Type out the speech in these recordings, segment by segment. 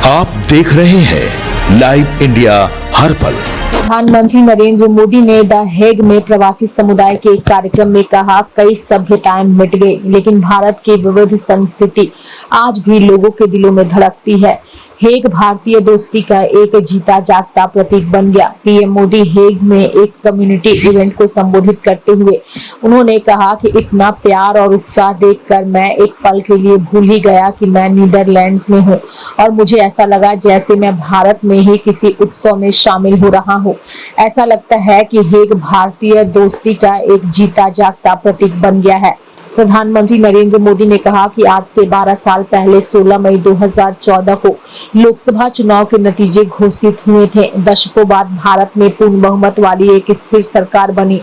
आप देख रहे हैं लाइव इंडिया हर पल। प्रधानमंत्री नरेंद्र मोदी ने द हेग में प्रवासी समुदाय के एक कार्यक्रम में कहा, कई सभ्यताएं मिट गई लेकिन भारत की विविध संस्कृति आज भी लोगों के दिलों में धड़कती है। हेग भारतीय दोस्ती का एक जीता जागता प्रतीक बन गया। पीएम मोदी हेग में एक कम्युनिटी इवेंट को संबोधित करते हुए उन्होंने कहा कि इतना प्यार और उत्साह देखकर मैं एक पल के लिए भूल ही गया कि मैं नीदरलैंड्स में हूँ और मुझे ऐसा लगा जैसे मैं भारत में ही किसी उत्सव में शामिल हो रहा हूँ। ऐसा लगता है कि हेग भारतीय दोस्ती का एक जीता जागता प्रतीक बन गया है। प्रधानमंत्री नरेंद्र मोदी ने कहा कि आज से 12 साल पहले 16 मई 2014 को लोकसभा चुनाव के नतीजे घोषित हुए थे। दशकों बाद भारत में पूर्ण बहुमत वाली एक स्थिर सरकार बनी।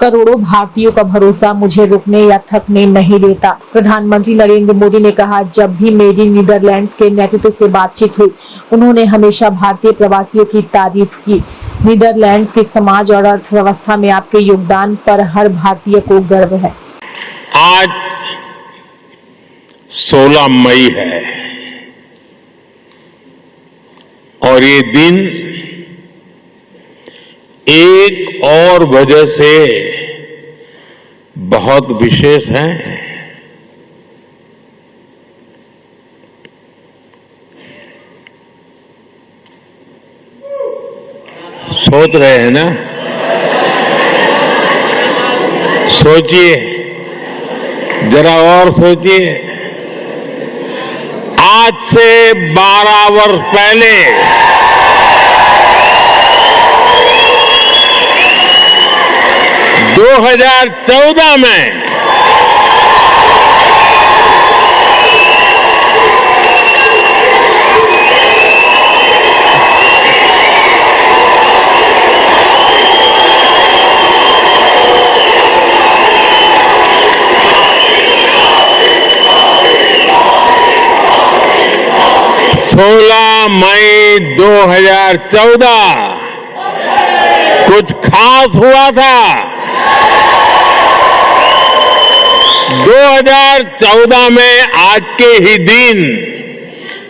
करोड़ों भारतीयों का भरोसा मुझे रुकने या थकने नहीं देता। प्रधानमंत्री नरेंद्र मोदी ने कहा, जब भी मेड इन नीदरलैंड्स के नेतृत्व से बातचीत हुई, उन्होंने हमेशा भारतीय प्रवासियों की तारीफ की। नीदरलैंड्स के समाज और अर्थव्यवस्था में आपके योगदान पर हर भारतीय को गर्व है। आज 16 मई है और ये दिन एक और वजह से बहुत विशेष है। सोच रहे हैं ना? सोचिए, जरा और सोचिए। आज से 12 वर्ष पहले 2014 में मई 2014 कुछ खास हुआ था। 2014 में आज के ही दिन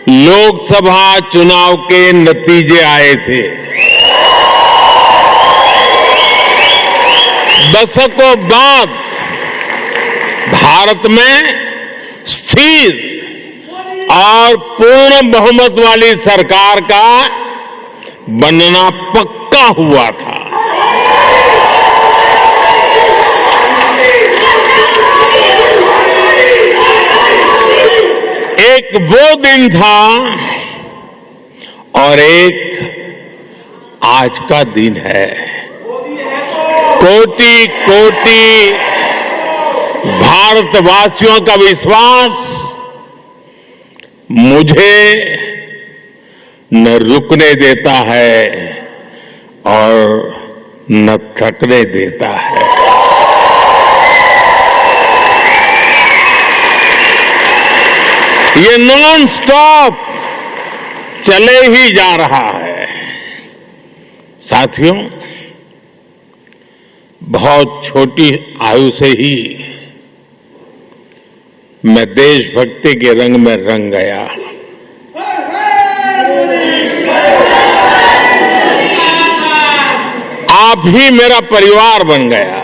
लोकसभा चुनाव के नतीजे आए थे। दशकों बाद भारत में स्थिर और पूर्ण बहुमत वाली सरकार का बनना पक्का हुआ था। एक वो दिन था और एक आज का दिन है। कोटि कोटि भारतवासियों का विश्वास मुझे न रुकने देता है और न थकने देता है। ये नॉन स्टॉप चले ही जा रहा है। साथियों, बहुत छोटी आयु से ही मैं देशभक्ति के रंग में रंग गया। आप ही मेरा परिवार बन गया।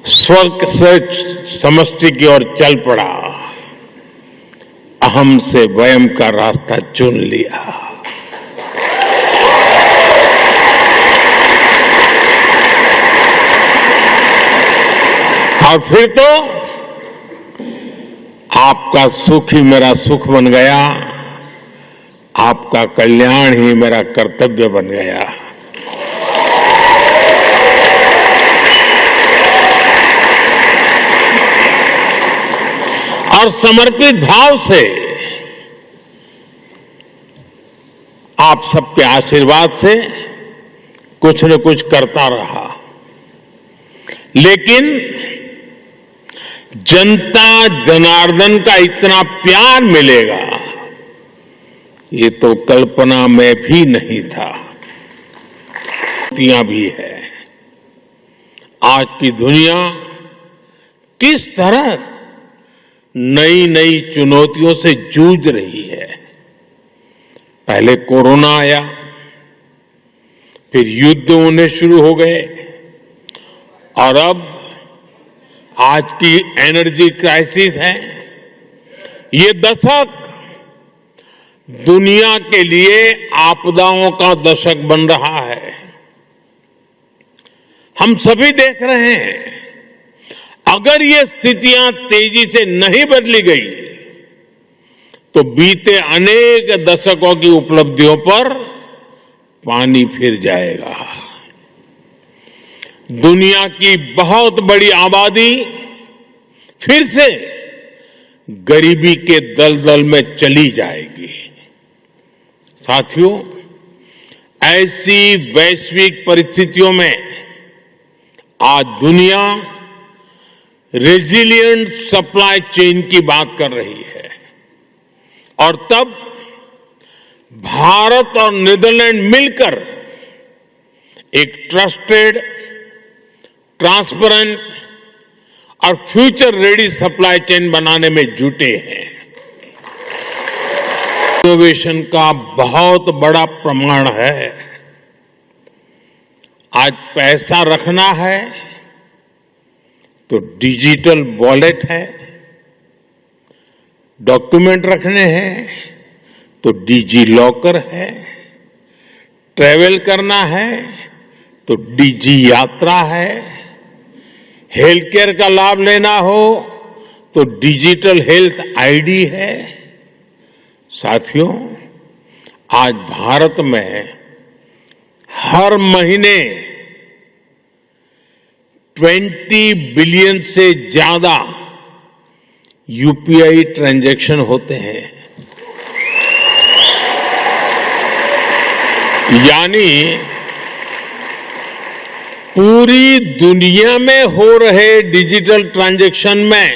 स्वर्ग से समष्टि की ओर चल पड़ा। अहम से वयम का रास्ता चुन लिया। और फिर तो आपका सुख ही मेरा सुख बन गया। आपका कल्याण ही मेरा कर्तव्य बन गया। और समर्पित भाव से आप सबके आशीर्वाद से कुछ न कुछ करता रहा। लेकिन जनता जनार्दन का इतना प्यार मिलेगा ये तो कल्पना में भी नहीं था। भी है। आज की दुनिया किस तरह नई नई चुनौतियों से जूझ रही है। पहले कोरोना आया, फिर युद्ध होने शुरू हो गए और अब आज की एनर्जी क्राइसिस है। ये दशक दुनिया के लिए आपदाओं का दशक बन रहा है। हम सभी देख रहे हैं, अगर ये स्थितियां तेजी से नहीं बदली गई तो बीते अनेक दशकों की उपलब्धियों पर पानी फिर जाएगा। दुनिया की बहुत बड़ी आबादी फिर से गरीबी के दलदल में चली जाएगी। साथियों, ऐसी वैश्विक परिस्थितियों में आज दुनिया रेजिलिएंट सप्लाई चेन की बात कर रही है और तब भारत और नीदरलैंड मिलकर एक ट्रस्टेड, ट्रांसपेरेंट और फ्यूचर रेडी सप्लाई चेन बनाने में जुटे हैं। इनोवेशन का बहुत बड़ा प्रमाण है। आज पैसा रखना है तो डिजिटल वॉलेट है, डॉक्यूमेंट रखने हैं तो डिजी लॉकर है, ट्रैवल करना है तो डिजी यात्रा है, हेल्थ केयर का लाभ लेना हो तो डिजिटल हेल्थ आईडी है। साथियों, आज भारत में हर महीने 20 बिलियन से ज्यादा यूपीआई ट्रांजैक्शन होते हैं। यानी पूरी दुनिया में हो रहे डिजिटल ट्रांजैक्शन में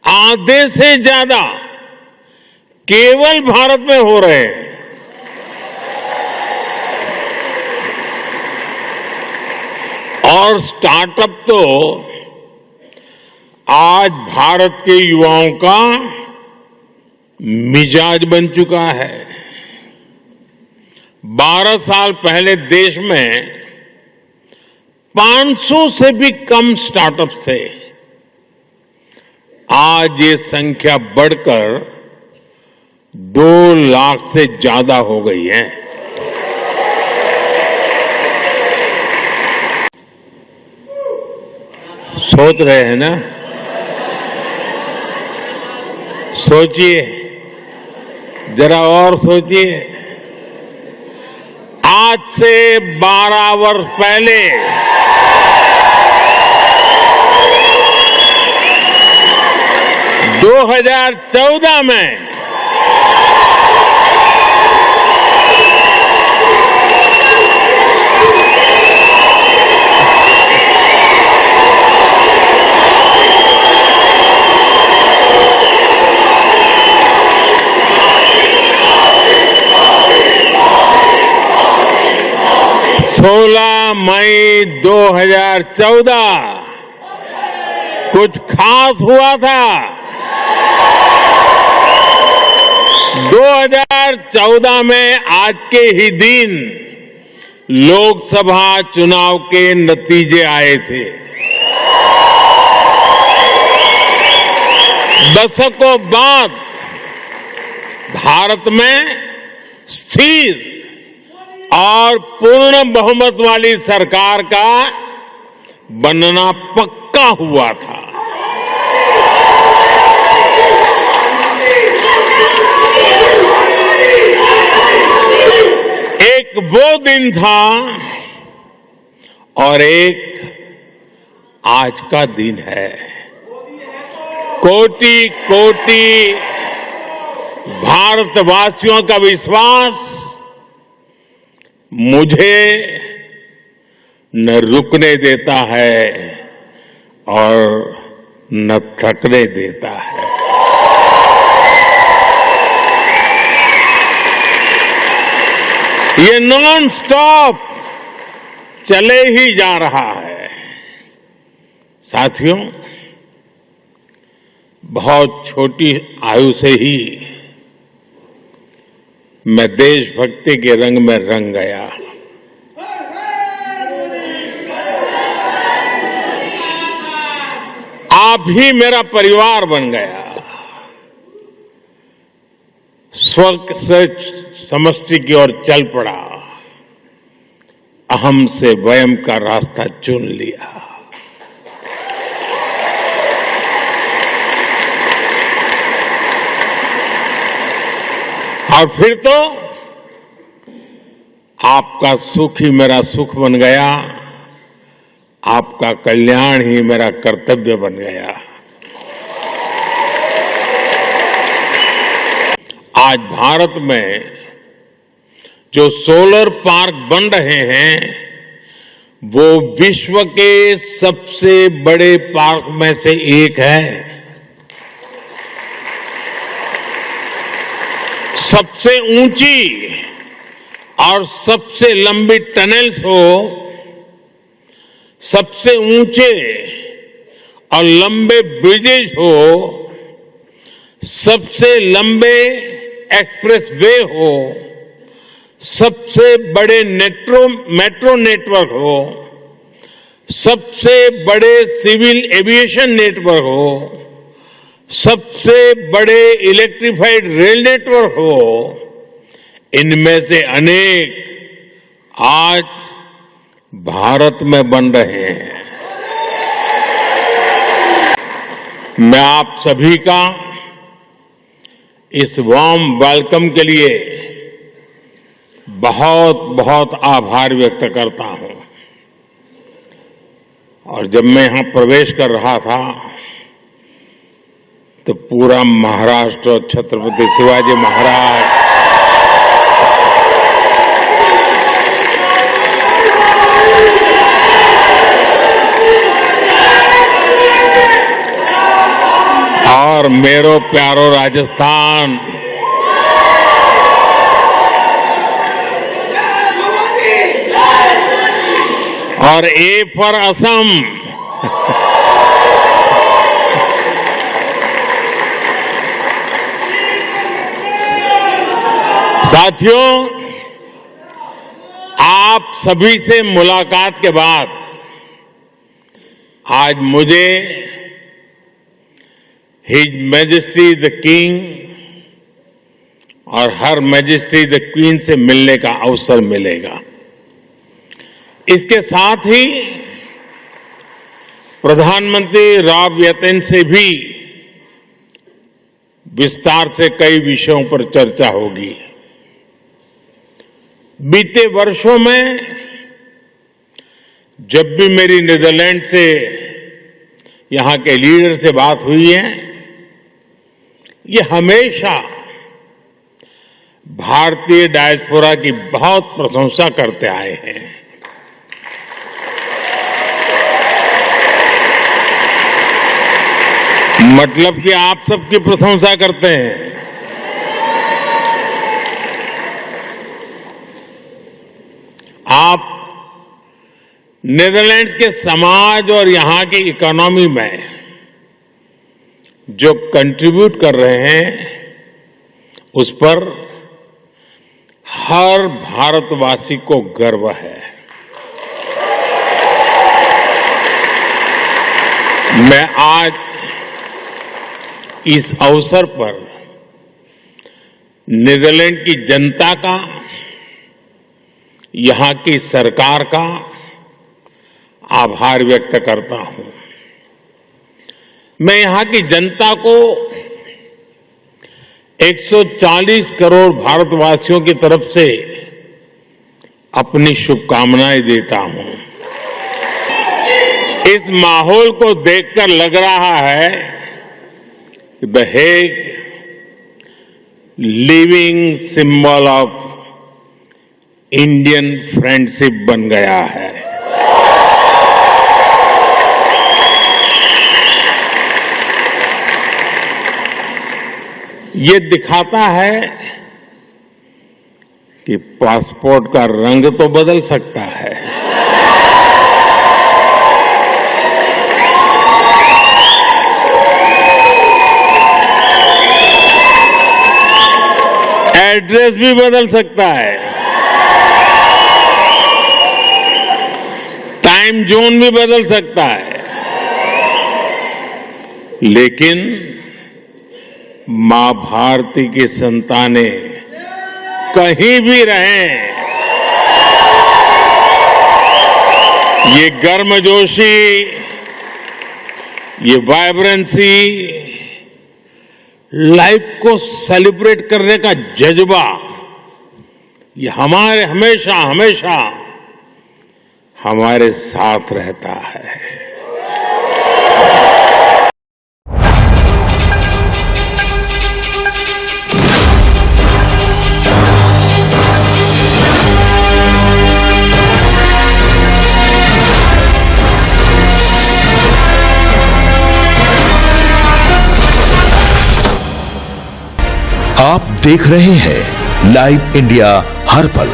आधे से ज्यादा केवल भारत में हो रहे हैं। और स्टार्टअप तो आज भारत के युवाओं का मिजाज बन चुका है। 12 साल पहले देश में 500 से भी कम स्टार्टअप्स थे। आज ये संख्या बढ़कर 2 लाख से ज्यादा हो गई है। सोच रहे हैं ना? सोचिए, जरा और सोचिए। आज से 12 वर्ष पहले 2014 में मई 2014 कुछ खास हुआ था। 2014 में आज के ही दिन लोकसभा चुनाव के नतीजे आए थे। दशकों बाद भारत में स्थिर और पूर्ण बहुमत वाली सरकार का बनना पक्का हुआ था। एक वो दिन था और एक आज का दिन है। कोटि कोटि भारतवासियों का विश्वास मुझे न रुकने देता है और न थकने देता है। ये नॉन स्टॉप चले ही जा रहा है। साथियों, बहुत छोटी आयु से ही मैं देशभक्ति के रंग में रंग गया। आप ही मेरा परिवार बन गया। स्व से समष्टि की ओर चल पड़ा, अहम से वयम का रास्ता चुन लिया। और फिर तो आपका सुख ही मेरा सुख बन गया, आपका कल्याण ही मेरा कर्तव्य बन गया। आज भारत में जो सोलर पार्क बन रहे हैं वो विश्व के सबसे बड़े पार्क में से एक है। सबसे ऊंची और सबसे लंबी टनल्स हो, सबसे ऊंचे और लंबे ब्रिजेज हो, सबसे लंबे एक्सप्रेस वे हो, सबसे बड़े मेट्रो नेटवर्क हो, सबसे बड़े सिविल एविएशन नेटवर्क हो, सबसे बड़े इलेक्ट्रिफाइड रेल नेटवर्क हो, इनमें से अनेक आज भारत में बन रहे हैं। मैं आप सभी का इस वार्म वेलकम के लिए बहुत बहुत आभार व्यक्त करता हूं। और जब मैं यहां प्रवेश कर रहा था तो पूरा महाराष्ट्र, छत्रपति शिवाजी महाराज, और मेरो प्यारो राजस्थान, और ए फॉर असम, साथियों, आप सभी से मुलाकात के बाद आज मुझे हिज मैजेस्टी द किंग और हर मैजेस्टी द क्वीन से मिलने का अवसर मिलेगा। इसके साथ ही प्रधानमंत्री राव यतीन से भी विस्तार से कई विषयों पर चर्चा होगी। बीते वर्षों में जब भी मेरी नीदरलैंड से, यहां के लीडर से बात हुई है, ये हमेशा भारतीय डायस्पोरा की बहुत प्रशंसा करते आए हैं। मतलब कि आप सबकी प्रशंसा करते हैं। आप नीदरलैंड्स के समाज और यहां की इकोनॉमी में जो कंट्रीब्यूट कर रहे हैं उस पर हर भारतवासी को गर्व है। मैं आज इस अवसर पर नीदरलैंड की जनता का, यहां की सरकार का आभार व्यक्त करता हूं। मैं यहां की जनता को 140 करोड़ भारतवासियों की तरफ से अपनी शुभकामनाएं देता हूं। इस माहौल को देखकर लग रहा है कि the Hague living symbol of Indian friendship बन गया है। ये दिखाता है कि पासपोर्ट का रंग तो बदल सकता है, एड्रेस भी बदल सकता है, टाइम जोन भी बदल सकता है, लेकिन मां भारती की संतानें कहीं भी रहें, ये गर्मजोशी, ये वाइब्रेंसी, लाइफ को सेलिब्रेट करने का जज्बा, ये हमारे हमेशा हमेशा हमारे साथ रहता है। आप देख रहे हैं लाइव इंडिया हर पल।